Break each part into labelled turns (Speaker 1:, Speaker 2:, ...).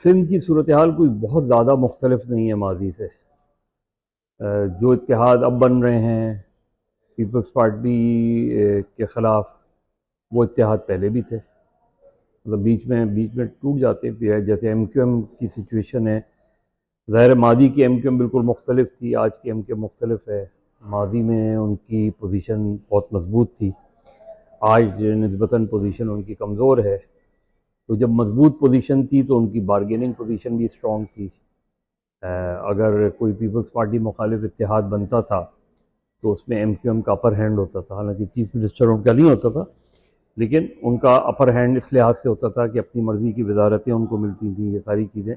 Speaker 1: सिंध की सूरत हाल कोई बहुत ज़्यादा मुख्तलिफ नहीं है माजी से। जो इत्तेहाद अब बन रहे हैं पीपल्स पार्टी के ख़िलाफ़, वो इत्तेहाद पहले भी थे। मतलब बीच में टूट जाते हैं। जैसे MQM की सिचुएशन है, ज़ाहिर मादी की MQM बिल्कुल मुख्तलिफ थी, आज की MQM मुख्तलिफ है। मादी में उनकी पोजीशन बहुत मजबूत थी, आज निस्बतन पोजीशन उनकी कमज़ोर है। तो जब मजबूत पोजीशन थी तो उनकी बारगेनिंग पोजीशन भी स्ट्रॉन्ग थी। अगर कोई पीपल्स पार्टी मुखालिफ इत्तेहाद बनता था तो उसमें MQM का अपर हैंड होता था। हालांकि चीफ मिनिस्टर उनका नहीं होता था, लेकिन उनका अपर हैंड इस लिहाज से होता था कि अपनी मर्ज़ी की वजारतें उनको मिलती थी, ये सारी चीज़ें।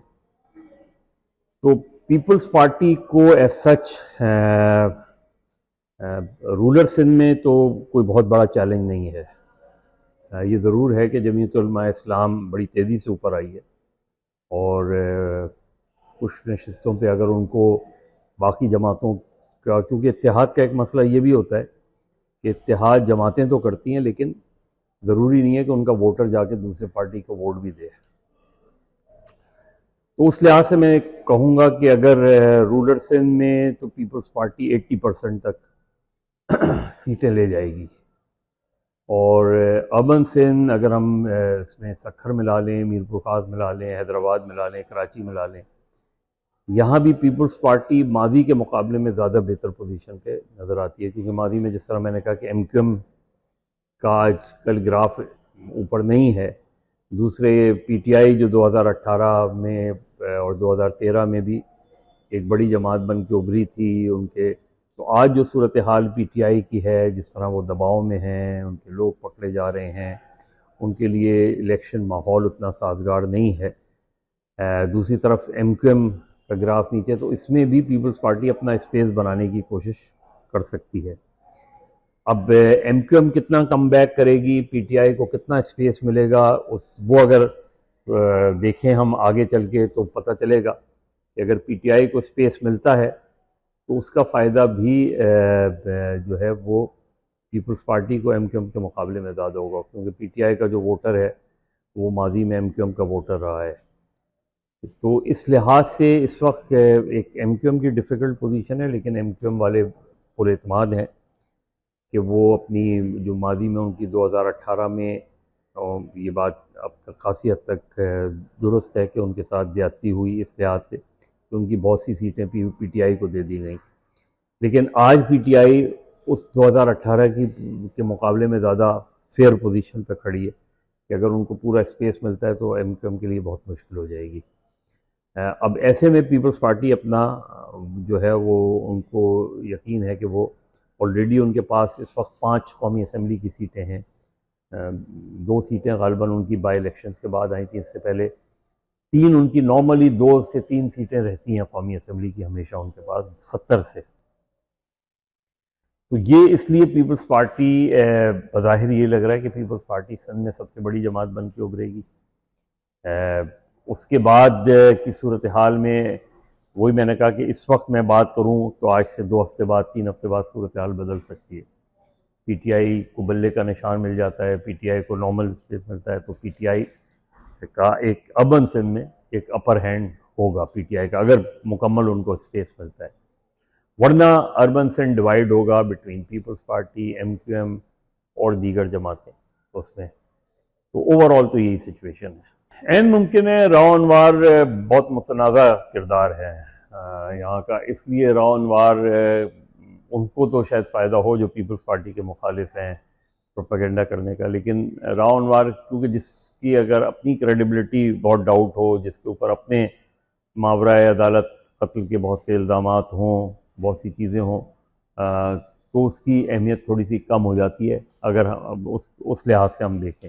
Speaker 1: तो पीपल्स पार्टी को एज सच रूलर सिंध में तो कोई बहुत बड़ा चैलेंज नहीं है। ये ज़रूर है कि जमीयत उलमा इस्लाम बड़ी तेज़ी से ऊपर आई है, और कुछ नशिस्तों पे अगर उनको बाकी जमातों का, क्योंकि इत्तेहाद का एक मसला ये भी होता है कि इत्तेहाद जमातें तो करती हैं, लेकिन ज़रूरी नहीं है कि उनका वोटर जाके दूसरे पार्टी को वोट भी दे। तो उस लिहाज से मैं कहूँगा कि अगर रूलर सिंध में तो पीपल्स पार्टी 80% तक सीटें ले जाएगी, और अर्बन सिंध अगर हम इसमें सखर मिला लें, मीरपुर खास मिला लें, हैदराबाद मिला लें, कराची मिला लें, यहाँ भी पीपल्स पार्टी मादी के मुकाबले में ज़्यादा बेहतर पोजीशन पे नज़र आती है। क्योंकि मादी में जिस तरह मैंने कहा कि MQM का आजकल ग्राफ ऊपर नहीं है, दूसरे PTI जो 2018 में और 2013 में भी एक बड़ी जमात बन के उभरी थी उनके, तो आज जो सूरत हाल PTI की है, जिस तरह वो दबाव में हैं, उनके लोग पकड़े जा रहे हैं, उनके लिए इलेक्शन माहौल उतना साजगार नहीं है। दूसरी तरफ MQM का ग्राफ नीचे, तो इसमें भी पीपल्स पार्टी अपना स्पेस बनाने की कोशिश कर सकती है। अब MQM कितना कम बैक करेगी, PTI को कितना स्पेस मिलेगा, वो अगर देखें हम आगे चल के तो पता चलेगा कि अगर PTI को स्पेस मिलता है तो उसका फ़ायदा भी जो है वो पीपल्स पार्टी को MQM के मुकाबले में ज़्यादा होगा, क्योंकि PTI का जो वोटर है वो माजी में MQM का वोटर रहा है। तो इस लिहाज से इस वक्त एक MQM की डिफ़िकल्ट पोजीशन है, लेकिन MQM वाले पुर एतमाद हैं कि वो अपनी जो मादी में उनकी 2018 में, और ये बात अब खासी हद तक दुरुस्त है कि उनके साथ ज्यादती हुई इस लिहाज से कि उनकी बहुत सी सीटें PTI को दे दी गई, लेकिन आज PTI उस 2018 के मुकाबले में ज़्यादा फेयर पोजीशन पर खड़ी है कि अगर उनको पूरा स्पेस मिलता है तो MQM के लिए बहुत मुश्किल हो जाएगी। अब ऐसे में पीपल्स पार्टी अपना जो है वो, उनको यकीन है कि वो ऑलरेडी उनके पास इस वक्त 5 कौमी असम्बली की सीटें हैं। 2 सीटें गालिबन उनकी बाई इलेक्शंस के बाद आई थी, इससे पहले 3 उनकी नॉर्मली 2 से 3 सीटें रहती हैं कौमी असम्बली की हमेशा उनके पास 70 से। तो ये इसलिए पीपल्स पार्टी बज़ाहिर ये लग रहा है कि पीपल्स पार्टी सिंध में सबसे बड़ी जमात बन के उभरेगी। उसके बाद की सूरत हाल में वही मैंने कहा कि इस वक्त मैं बात करूं तो आज से 2 हफ्ते बाद, 3 हफ्ते बाद सूरत हाल बदल सकती है। PTI को बल्ले का निशान मिल जाता है, PTI को नॉर्मल स्पेस मिलता है, तो PTI का एक अर्बन सिंध में एक अपर हैंड होगा PTI का, अगर मुकम्मल उनको स्पेस मिलता है। वरना अर्बन सिंध डिवाइड होगा बिटवीन पीपल्स पार्टी, MQM और दीगर जमातें उसमें। तो ओवरऑल तो यही सिचुएशन है। एन मुमकिन है राव अनवार बहुत मुतनाज़ा किरदार है यहाँ का, इसलिए राव अनवार उनको तो शायद फ़ायदा हो जो पीपल्स पार्टी के मुखालिफ हैं प्रोपेगेंडा करने का, लेकिन राव अनवार क्योंकि जिसकी अगर अपनी क्रेडिबिलिटी बहुत डाउट हो, जिसके ऊपर अपने मावराए अदालत कत्ल के बहुत से इल्ज़ामात हों, बहुत सी चीज़ें हों, तो उसकी अहमियत थोड़ी सी कम हो जाती है अगर हम उस लिहाज से हम देखें।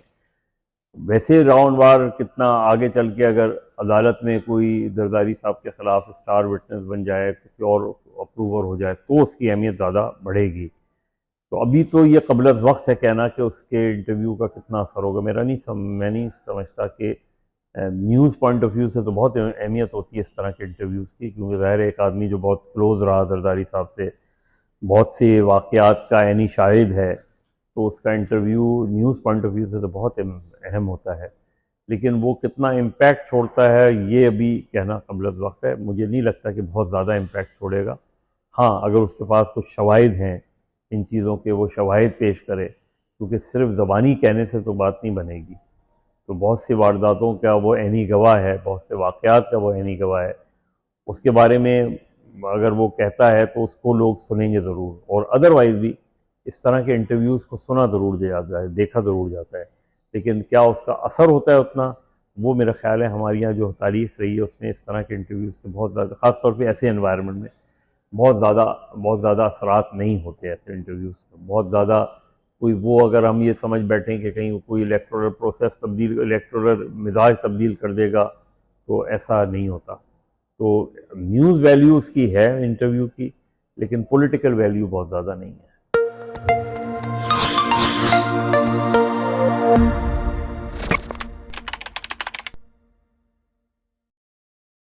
Speaker 1: वैसे राउंड वार कितना आगे चल के अगर अदालत में कोई जरदारी साहब के ख़िलाफ़ स्टार विटनेस बन जाए, किसी और अप्रूवर हो जाए, तो उसकी अहमियत ज़्यादा बढ़ेगी। तो अभी तो ये क़ब्ल वक्त है कहना कि उसके इंटरव्यू का कितना असर होगा। मैं नहीं समझता कि न्यूज़ पॉइंट ऑफ व्यू से तो बहुत अहमियत होती है इस तरह के इंटरव्यूज़ की, क्योंकि ज़ाहिर एक आदमी जो बहुत क्लोज़ रहा जरदारी साहब से, बहुत से वाक़यात का यानी शाहिद है, तो उसका interview news point of view से तो बहुत अहम होता है। लेकिन वो कितना इम्पैक्ट छोड़ता है ये अभी कहना कबल वक्त है। मुझे नहीं लगता कि बहुत ज़्यादा इम्पैक्ट छोड़ेगा। हाँ, अगर उसके पास कुछ शवाहिद हैं इन चीज़ों के, वो शवाहिद पेश करे, क्योंकि सिर्फ ज़बानी कहने से तो बात नहीं बनेगी। तो बहुत सी वारदातों का वो ऐनी गवाह है, बहुत से वाक़यात का वो ऐनी गवाह है। उसके बारे में अगर वो कहता है तो उसको लोग सुनेंगे ज़रूर, और अदरवाइज़ भी इस तरह के इंटरव्यूज़ को सुना ज़रूर जाता है, देखा ज़रूर जाता है, लेकिन क्या उसका असर होता है उतना, वो मेरा ख़्याल है हमारे यहाँ जो तारीख़ रही है उसमें इस तरह के इंटरव्यूज़ के बहुत ज़्यादा, ख़ास तौर पे ऐसे एनवायरनमेंट में बहुत ज़्यादा असरात नहीं होते ऐसे इंटरव्यूज़ के। बहुत ज़्यादा कोई वो, अगर हम ये समझ बैठें कि कहीं कोई इलेक्टोरल प्रोसेस तब्दील, इलेक्टोरल मिजाज तब्दील कर देगा, तो ऐसा नहीं होता। तो न्यूज़ वैल्यू उसकी है इंटरव्यू की, लेकिन पॉलिटिकल वैल्यू बहुत ज़्यादा नहीं है।